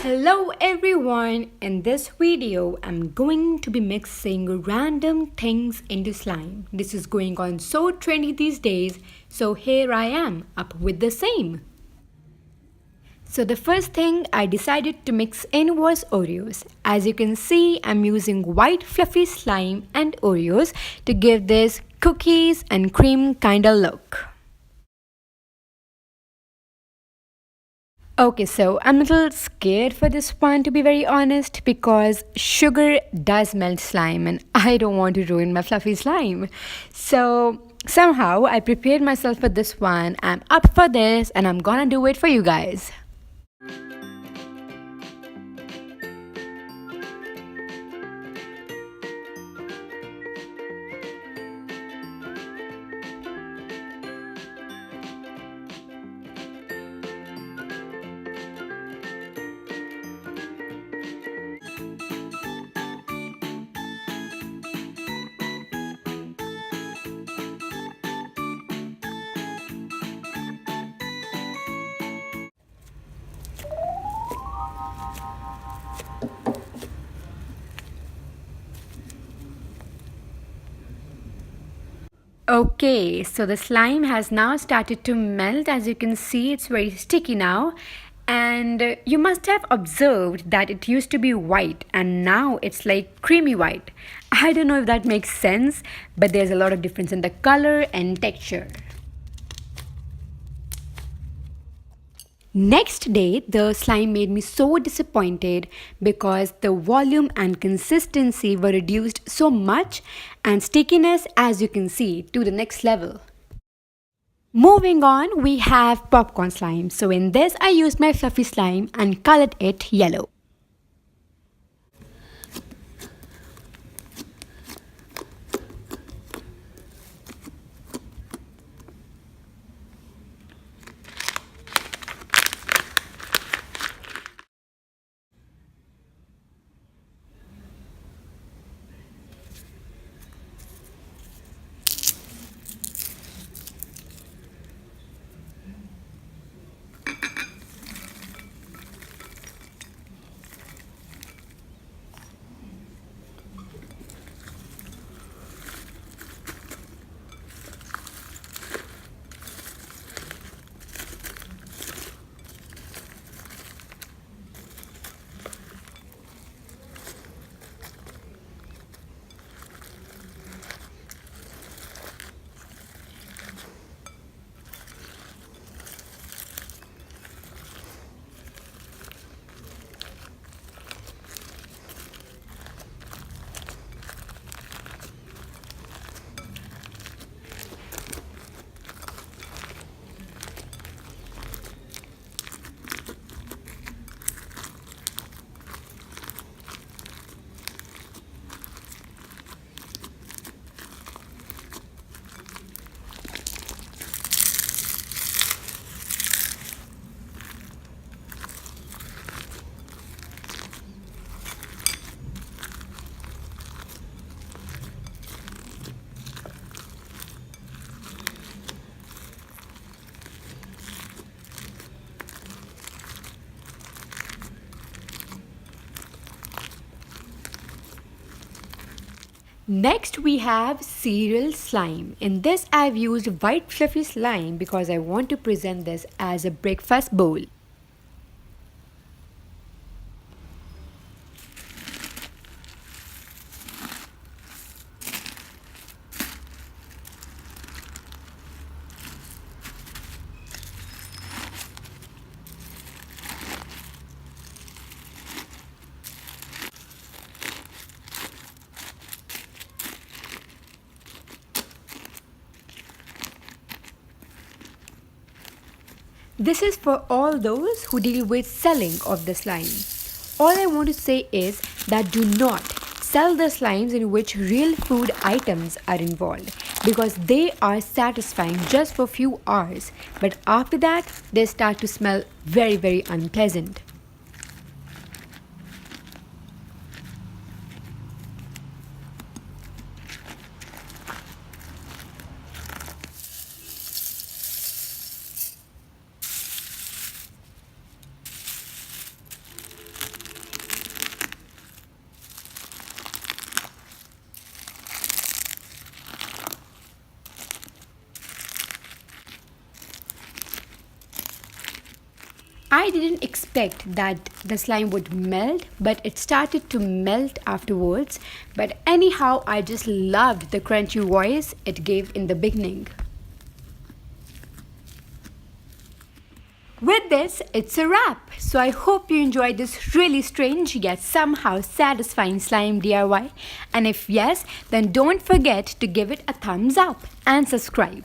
Hello everyone! In this video, I'm going to be mixing random things into slime. This is going on so trendy these days, so here I am, up with the same. So the first thing I decided to mix in was Oreos. As you can see, I'm using white fluffy slime and Oreos to give this cookies and cream kinda look. Okay, so I'm a little scared for this one to be very honest because sugar does melt slime and I don't want to ruin my fluffy slime. So somehow I prepared myself for this one. I'm up for this and I'm gonna do it for you guys. Okay, so the slime has now started to melt. As you can see, it's very sticky now. And you must have observed that it used to be white and now it's like creamy white. I don't know if that makes sense, but there's a lot of difference in the color and texture. Next day, the slime made me so disappointed because the volume and consistency were reduced so much and stickiness, as you can see, to the next level. Moving on, we have popcorn slime. So in this, I used my fluffy slime and colored it yellow. Next, we have cereal slime. In this, I've used white fluffy slime because I want to present this as a breakfast bowl. This is for all those who deal with selling of the slime. All I want to say is that do not sell the slimes in which real food items are involved because they are satisfying just for a few hours, but after that they start to smell very unpleasant. I didn't expect that the slime would melt, but it started to melt afterwards. But anyhow, I just loved the crunchy voice it gave in the beginning. With this, it's a wrap. So I hope you enjoyed this really strange yet somehow satisfying slime DIY. And if yes, then don't forget to give it a thumbs up and subscribe.